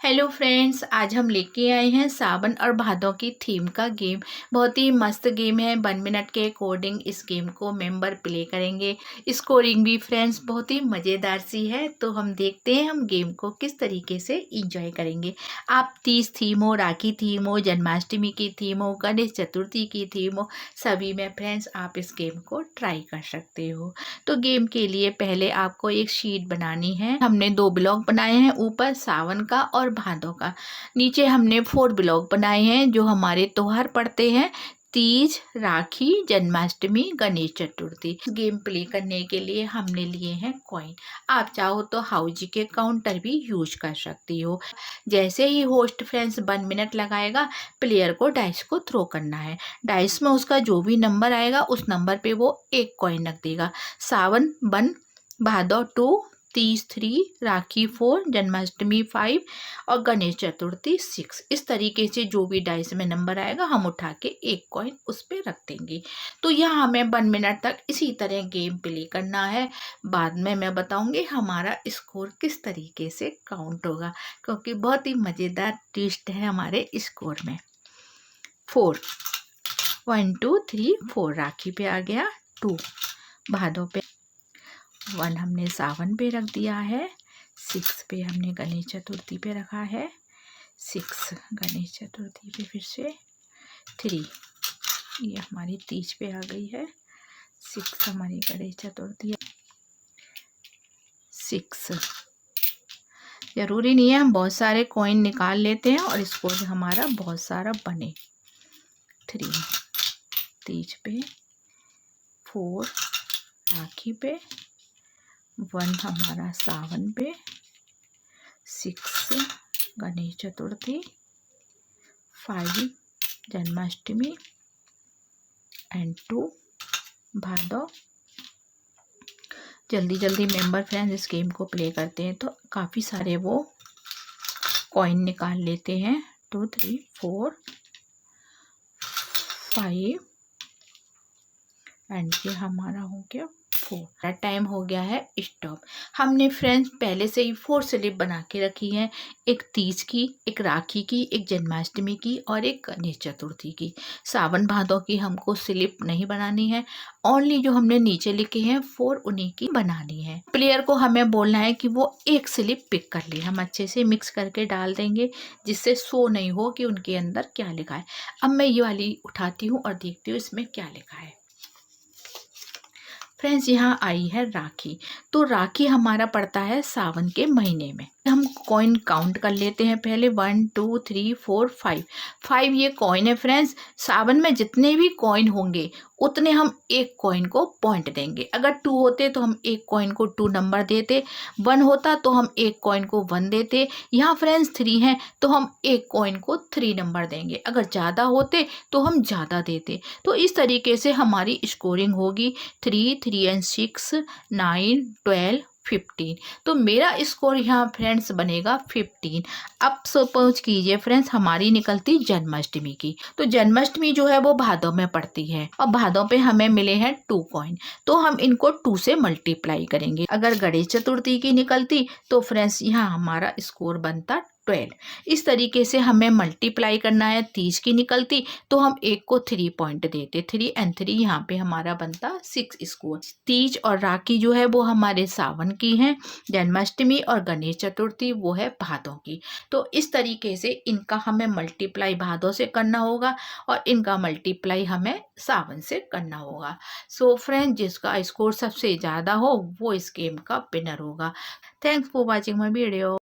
Hello friends, आज हम लेके आए हैं सावन और भादों की थीम का गेम। बहुत ही मस्त गेम है। 1 मिनट के अकॉर्डिंग इस गेम को मेंबर प्ले करेंगे। स्कोरिंग भी फ्रेंड्स बहुत ही मज़ेदार सी है। तो हम देखते हैं हम गेम को किस तरीके से इंजॉय करेंगे। आप तीज थीम हो, राखी थीम हो, जन्माष्टमी की थीम हो, गणेश चतुर्थी की थीम हो, सभी में फ्रेंड्स आप इस गेम को ट्राई कर सकते हो। तो गेम के लिए पहले आपको एक शीट बनानी है। हमने 2 ब्लॉक बनाए हैं, ऊपर सावन का और भादों का। नीचे हमने 4 ब्लॉक बनाए हैं जो हमारे त्योहार पड़ते हैं: तीज, राखी, जन्माष्टमी, गणेश चतुर्थी। गेम प्ले करने के लिए हमने लिए हैं कॉइन। आप चाहो तो हाउजी के काउंटर भी यूज कर सकती हो। जैसे ही होस्ट फ्रेंड्स 1 मिनट लगाएगा, प्लेयर को डाइस को थ्रो करना है। डाइस में उसका जो भी नंबर आएगा उस नंबर पे वो एक कॉइन रख देगा। सावन 1, भादौ 2, तीज 3, राखी 4, जन्माष्टमी 5 और गणेश चतुर्थी 6। इस तरीके से जो भी डाइस में नंबर आएगा हम उठा के एक कॉइन उस पर रख देंगे। तो यहाँ हमें 1 मिनट तक इसी तरह गेम प्ले करना है। बाद में मैं बताऊंगी हमारा स्कोर किस तरीके से काउंट होगा, क्योंकि बहुत ही मज़ेदार ट्विस्ट है हमारे स्कोर में। 4, 1 2 3 4 राखी पे आ गया, 2 भादों पे, 1 हमने सावन पे रख दिया है, 6 पे हमने गणेश चतुर्थी पे रखा है, 6 गणेश चतुर्थी पे, फिर से 3 ये हमारी तीज पे आ गई है, 6 हमारी गणेश चतुर्थी है, 6। ज़रूरी नहीं है हम बहुत सारे कॉइन निकाल लेते हैं और स्कोर हमारा बहुत सारा बने। 3 तीज पे, 4 राखी पे, 1 हमारा सावन पे, 6 गणेश चतुर्थी, 5 जन्माष्टमी एंड 2 भादौ। जल्दी जल्दी मेंबर फ्रेंड्स इस गेम को प्ले करते हैं तो काफ़ी सारे वो कॉइन निकाल लेते हैं। 2 3 4 5 एंड ये हमारा हो गया 4। टाइम हो गया है स्टॉप। हमने फ्रेंड्स पहले से ही 4 स्लिप बना के रखी हैं, एक तीज की, एक राखी की, एक जन्माष्टमी की और एक गणेश चतुर्थी की। सावन भादों की हमको स्लिप नहीं बनानी है, ओनली जो हमने नीचे लिखे हैं 4 उन्हीं की बनानी है। प्लेयर को हमें बोलना है कि वो एक स्लिप पिक कर ले। हम अच्छे से मिक्स करके डाल देंगे जिससे शो नहीं हो कि उनके अंदर क्या लिखा है। अब मैं ये वाली उठाती हूँ और देखती हूँ इसमें क्या लिखा है। फ्रेंड्स यहाँ आई है राखी। तो राखी हमारा पड़ता है सावन के महीने में। हम कॉइन काउंट कर लेते हैं पहले। 1 2 3 4 5 5 ये कॉइन है फ्रेंड्स। सावन में जितने भी कॉइन होंगे उतने हम एक कॉइन को पॉइंट देंगे। अगर 2 होते तो हम एक कॉइन को 2 नंबर देते, 1 होता तो हम एक कॉइन को 1 देते। यहाँ फ्रेंड्स 3 हैं तो हम एक कॉइन को 3 नंबर देंगे। अगर ज़्यादा होते तो हम ज़्यादा देते। तो इस तरीके से हमारी स्कोरिंग होगी 3 3 एंड 6 9 12 15। तो मेरा स्कोर यहाँ फ्रेंड्स बनेगा 15। अब सपोज कीजिए फ्रेंड्स हमारी निकलती जन्माष्टमी की। तो जन्माष्टमी जो है वो भादों में पड़ती है और भादों पे हमें मिले हैं 2 कॉइन, तो हम इनको 2 से मल्टीप्लाई करेंगे। अगर गणेश चतुर्थी की निकलती तो फ्रेंड्स यहाँ हमारा स्कोर बनता 12। इस तरीके से हमें मल्टीप्लाई करना है। तीज की निकलती तो हम एक को 3 पॉइंट देते, 3 एंड 3 यहाँ पे हमारा बनता 6 स्कोर। तीज और राखी जो है वो हमारे सावन की हैं, जन्माष्टमी और गणेश चतुर्थी वो है भादों की। तो इस तरीके से इनका हमें मल्टीप्लाई भादों से करना होगा और इनका मल्टीप्लाई हमें सावन से करना होगा। सो फ्रेंड जिसका स्कोर सबसे ज़्यादा हो वो इस गेम का विनर होगा। Thanks for watching my video.